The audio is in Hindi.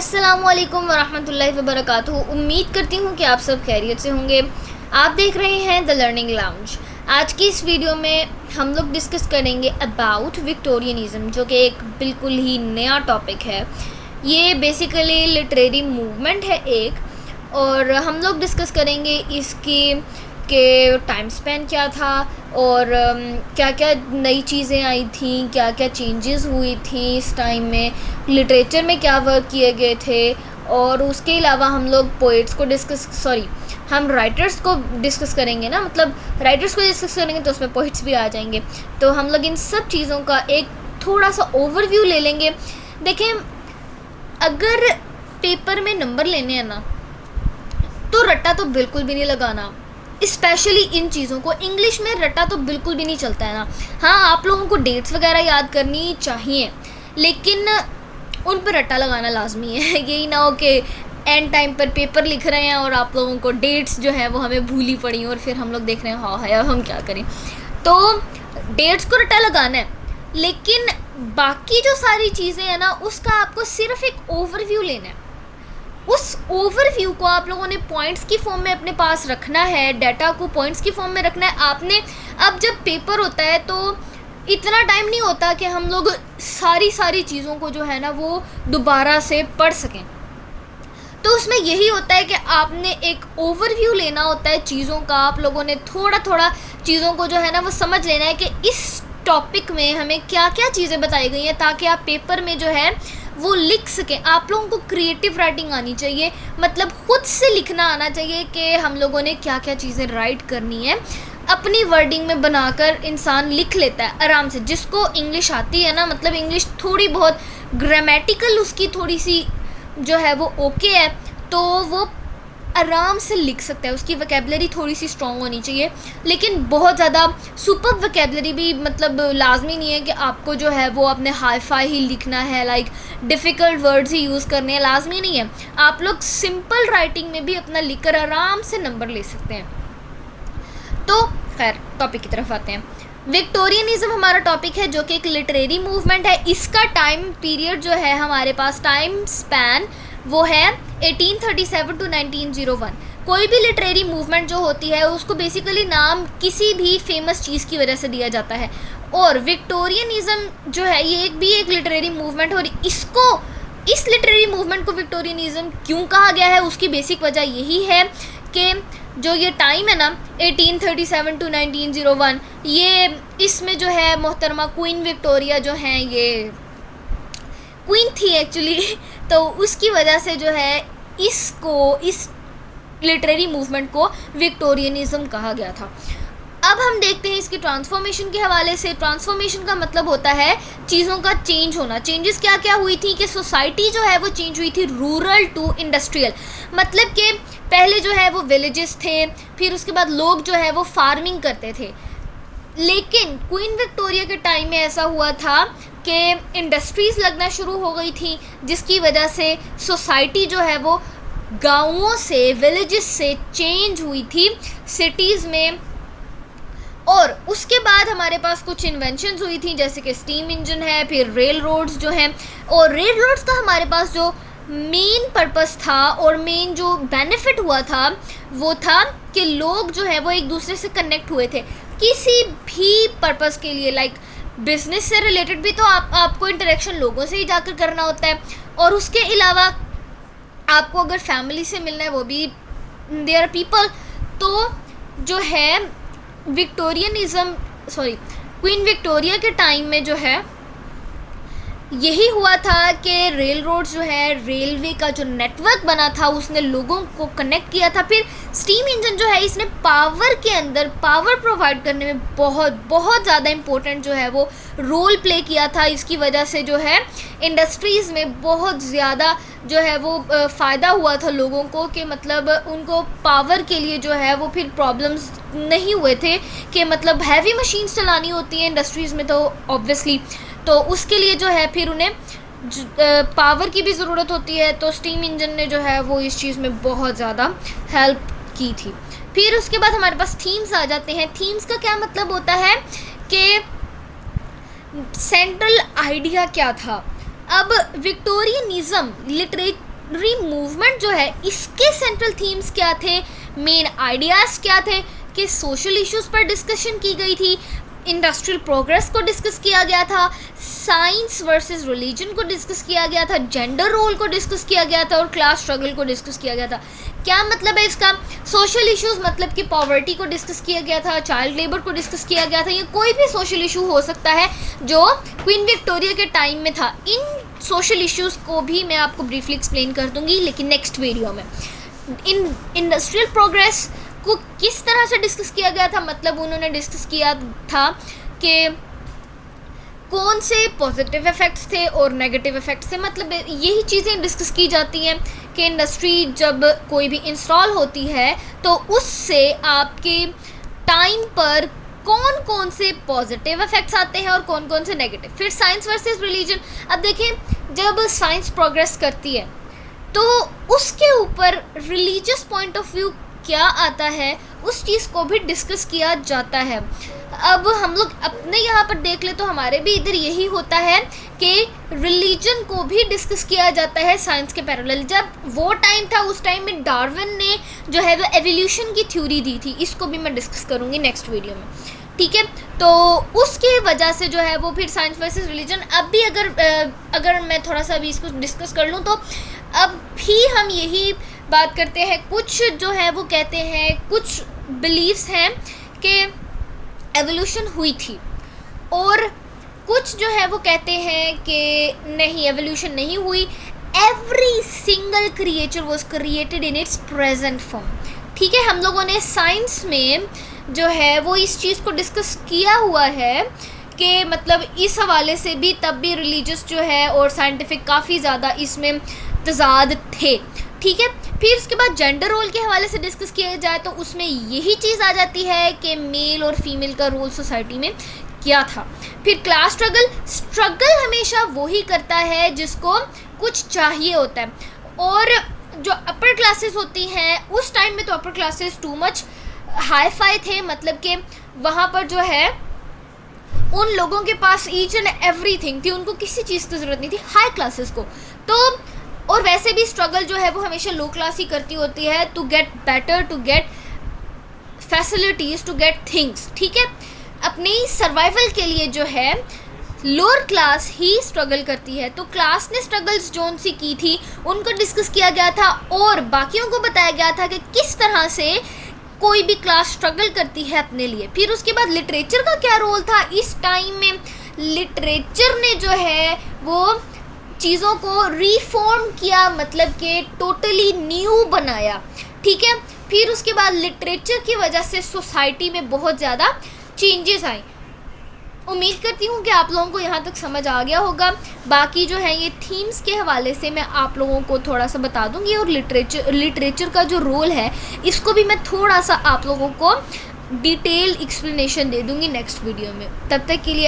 अस्सलामुअलैकुम वरहमतुल्लाहि वबरकातुहू। उम्मीद करती हूँ कि आप सब खैरियत से होंगे। आप देख रहे हैं द लर्निंग लाउंज। आज की इस वीडियो में हम लोग डिस्कस करेंगे अबाउट विक्टोरियनिज़म, जो कि एक बिल्कुल ही नया टॉपिक है। ये बेसिकली लिटरेरी मूवमेंट है एक, और हम लोग डिस्कस करेंगे इसकी के टाइम स्पेन क्या था और क्या क्या नई चीज़ें आई थी, क्या क्या चेंजेस हुई थी इस टाइम में, लिटरेचर में क्या वर्क किए गए थे। और उसके अलावा हम लोग पोइट्स को हम राइटर्स को डिस्कस करेंगे ना, मतलब राइटर्स को डिस्कस करेंगे तो उसमें पोइट्स भी आ जाएंगे। तो हम लोग इन सब चीज़ों का एक थोड़ा सा ओवरव्यू ले लेंगे। देखें, अगर पेपर में नंबर लेने हैं ना, तो रट्टा तो बिल्कुल भी नहीं लगाना, स्पेशली इन चीज़ों को। इंग्लिश में रट्टा तो बिल्कुल भी नहीं चलता है ना। हाँ, आप लोगों को डेट्स वगैरह याद करनी चाहिए, लेकिन उन पर रट्टा लगाना लाजमी है। यही ना हो कि एंड टाइम पर पेपर लिख रहे हैं और आप लोगों को डेट्स जो है वो हमें भूली पड़ी और फिर हम लोग देख रहे हैं हाँ है अब हम क्या करें। तो डेट्स को रट्टा लगाना है, लेकिन बाकी जो सारी चीज़ें हैं ना, उसका आपको सिर्फ एक ओवरव्यू लेना है। उस ओवरव्यू को आप लोगों ने पॉइंट्स की फॉर्म में अपने पास रखना है, डाटा को पॉइंट्स की फॉर्म में रखना है आपने। अब जब पेपर होता है तो इतना टाइम नहीं होता कि हम लोग सारी चीज़ों को जो है ना वो दोबारा से पढ़ सकें। तो उसमें यही होता है कि आपने एक ओवरव्यू लेना होता है चीज़ों का। आप लोगों ने थोड़ा चीज़ों को जो है ना वो समझ लेना है कि इस टॉपिक में हमें क्या क्या चीज़ें बताई गई हैं, ताकि आप पेपर में जो है वो लिख सकें। आप लोगों को क्रिएटिव राइटिंग आनी चाहिए, मतलब खुद से लिखना आना चाहिए कि हम लोगों ने क्या क्या चीज़ें राइट करनी है। अपनी वर्डिंग में बनाकर इंसान लिख लेता है आराम से। जिसको इंग्लिश आती है ना, मतलब इंग्लिश थोड़ी बहुत ग्रामेटिकल उसकी थोड़ी सी जो है वो ओके है, तो वो आराम से लिख सकता है। उसकी वोकैबुलरी थोड़ी सी स्ट्रॉन्ग होनी चाहिए, लेकिन बहुत ज़्यादा सुपर वोकैबुलरी भी मतलब लाजमी नहीं है कि आपको जो है वो अपने हाई फाई ही लिखना है, लाइक डिफ़िकल्ट वर्ड्स ही यूज़ करने हैं, लाजमी नहीं है। आप लोग सिंपल राइटिंग में भी अपना लिखकर आराम से नंबर ले सकते हैं। तो खैर टॉपिक की तरफ आते हैं। विक्टोरियनिज़म हमारा टॉपिक है, जो कि एक लिटरेरी मूवमेंट है। इसका टाइम पीरियड जो है हमारे पास, टाइम स्पैन, वो है 1837 to 1901। कोई भी लिटरेरी मूवमेंट जो होती है उसको बेसिकली नाम किसी भी फेमस चीज़ की वजह से दिया जाता है। और विक्टोरियनिज़म जो है ये एक लिटरेरी मूवमेंट, और इस लिटरेरी मूवमेंट को विक्टोरियनिज़म क्यों कहा गया है, उसकी बेसिक वजह यही है कि जो ये टाइम है ना 1837 to 1901, ये इसमें जो है मोहतरमा क्वीन विक्टोरिया जो हैं, ये क्वीन थी एक्चुअली, तो उसकी वजह से जो है इस लिटरेरी मूवमेंट को विक्टोरियनिज़म कहा गया था। अब हम देखते हैं इसकी ट्रांसफॉर्मेशन के हवाले से। ट्रांसफॉर्मेशन का मतलब होता है चीज़ों का चेंज होना। चेंजेस क्या क्या हुई थी कि सोसाइटी जो है वो चेंज हुई थी रूरल टू इंडस्ट्रियल, मतलब कि पहले जो है वो विलेजेस थे, फिर उसके बाद लोग जो है वो फार्मिंग करते थे। लेकिन क्वीन विक्टोरिया के टाइम में ऐसा हुआ था कि इंडस्ट्रीज़ लगना शुरू हो गई थी, जिसकी वजह से सोसाइटी जो है वो गाँवों से, विलेजेस से चेंज हुई थी सिटीज़ में। और उसके बाद हमारे पास कुछ इन्वेंशंस हुई थी, जैसे कि स्टीम इंजन है, फिर रेल रोड्स जो हैं। और रेल रोड्स का हमारे पास जो मेन पर्पस था और मेन जो बेनिफिट हुआ था वो था कि लोग जो है वो एक दूसरे से कनेक्ट हुए थे किसी भी पर्पस के लिए, लाइक बिजनेस से रिलेटेड भी तो आपको इंटरेक्शन लोगों से ही जाकर करना होता है। और उसके अलावा आपको अगर फैमिली से मिलना है, वो भी देयर आर पीपल। तो जो है क्वीन विक्टोरिया के टाइम में जो है यही हुआ था कि रेल रोड्स जो है, रेलवे का जो नेटवर्क बना था उसने लोगों को कनेक्ट किया था। फिर स्टीम इंजन जो है इसने पावर के अंदर पावर प्रोवाइड करने में बहुत ज़्यादा इम्पोर्टेंट जो है वो रोल प्ले किया था। इसकी वजह से जो है इंडस्ट्रीज़ में बहुत ज़्यादा जो है वो फ़ायदा हुआ था लोगों को, कि मतलब उनको पावर के लिए जो है वो फिर प्रॉब्लम्स नहीं हुए थे कि मतलब हैवी मशीन्स चलानी होती हैं इंडस्ट्रीज़ में, तो ऑब्वियसली तो उसके लिए जो है फिर उन्हें पावर की भी ज़रूरत होती है। तो स्टीम इंजन ने जो है वो इस चीज़ में बहुत ज़्यादा हेल्प की थी। फिर उसके बाद हमारे पास थीम्स आ जाते हैं। थीम्स का क्या मतलब होता है कि सेंट्रल आइडिया क्या था। अब विक्टोरियनिज़म रिवॉल्यूशनरी मूवमेंट जो है इसके सेंट्रल थीम्स क्या थे, मेन आइडियाज़ क्या थे, कि सोशल इश्यूज़ पर डिस्कशन की गई थी, इंडस्ट्रियल प्रोग्रेस को डिस्कस किया गया था, साइंस वर्सेस रिलीजन को डिस्कस किया गया था, जेंडर रोल को डिस्कस किया गया था और क्लास स्ट्रगल को डिस्कस किया गया था। क्या मतलब है इसका? सोशल इश्यूज़ मतलब कि पॉवर्टी को डिस्कस किया गया था, चाइल्ड लेबर को डिस्कस किया गया था, ये कोई भी सोशल इशू हो सकता है जो क्वीन विक्टोरिया के टाइम में था। इन सोशल इश्यूज़ को भी मैं आपको ब्रीफली एक्सप्लेन कर दूंगी, लेकिन नेक्स्ट वीडियो में। इन इंडस्ट्रियल प्रोग्रेस को किस तरह से डिस्कस किया गया था, मतलब उन्होंने डिस्कस किया था कि कौन से पॉजिटिव इफ़ेक्ट्स थे और नेगेटिव इफ़ेक्ट्स थे, मतलब यही चीज़ें डिस्कस की जाती हैं कि इंडस्ट्री जब कोई भी इंस्टॉल होती है तो उससे आपके टाइम पर कौन कौन से पॉजिटिव इफ़ेक्ट्स आते हैं और कौन कौन से नेगेटिव। फिर साइंस वर्सेस रिलीजन। अब देखें, जब साइंस प्रोग्रेस करती है तो उसके ऊपर रिलीजियस पॉइंट ऑफ व्यू क्या आता है, उस चीज़ को भी डिस्कस किया जाता है। अब हम लोग अपने यहाँ पर देख ले तो हमारे भी इधर यही होता है कि रिलीजन को भी डिस्कस किया जाता है साइंस के पैरेलल। जब वो टाइम था उस टाइम में डार्विन ने जो है वो एवोल्यूशन की थ्योरी दी थी, इसको भी मैं डिस्कस करूँगी नेक्स्ट वीडियो में, ठीक है। तो उसकी वजह से जो है वो फिर साइंस वर्सेस रिलीजन। अब भी अगर मैं थोड़ा सा अभी इसको डिस्कस कर लूँ तो अब भी हम यही बात करते हैं। कुछ जो है वो कहते हैं, कुछ बिलीव्स हैं कि एवोल्यूशन हुई थी और कुछ जो है वो कहते हैं कि नहीं, एवोल्यूशन नहीं हुई। Every single creature was created in its present form, ठीक है। हम लोगों ने साइंस में जो है वो इस चीज़ को डिस्कस किया हुआ है कि मतलब इस हवाले से भी तब भी रिलीजियस जो है और साइंटिफिक काफ़ी ज़्यादा इसमें तजाद थे, ठीक है। फिर उसके बाद जेंडर रोल के हवाले से डिस्कस किया जाए तो उसमें यही चीज़ आ जाती है कि मेल और फीमेल का रोल सोसाइटी में क्या था। फिर क्लास स्ट्रगल हमेशा वही करता है जिसको कुछ चाहिए होता है, और जो अपर क्लासेस होती हैं उस टाइम में तो upper classes too much hi fi थे, मतलब कि वहाँ पर जो है उन लोगों के पास ईच एंड एवरीथिंग थी, उनको किसी चीज़ की ज़रूरत नहीं थी हाई क्लासेस को। तो और वैसे भी स्ट्रगल जो है वो हमेशा लो क्लास ही करती होती है, to get better, to get facilities, to get things, ठीक है। अपनी सर्वाइवल के लिए जो है लोअर क्लास ही स्ट्रगल करती है। तो क्लास ने स्ट्रगल्स जोन सी की थी उनको डिस्कस किया गया था और बाकियों को बताया गया था कि किस तरह से कोई भी क्लास स्ट्रगल करती है अपने लिए। फिर उसके बाद लिटरेचर का क्या रोल था इस टाइम में। लिटरेचर ने जो है वो चीज़ों को रिफॉर्म किया, मतलब कि टोटली न्यू बनाया, ठीक है। फिर उसके बाद लिटरेचर की वजह से सोसाइटी में बहुत ज़्यादा चेंजेस आए। उम्मीद करती हूँ कि आप लोगों को यहाँ तक समझ आ गया होगा। बाकी जो है ये थीम्स के हवाले से मैं आप लोगों को थोड़ा सा बता दूँगी और लिटरेचर का जो रोल है इसको भी मैं थोड़ा सा आप लोगों को डिटेल एक्सप्लेनेशन दे दूँगी नेक्स्ट वीडियो में। तब तक के लिए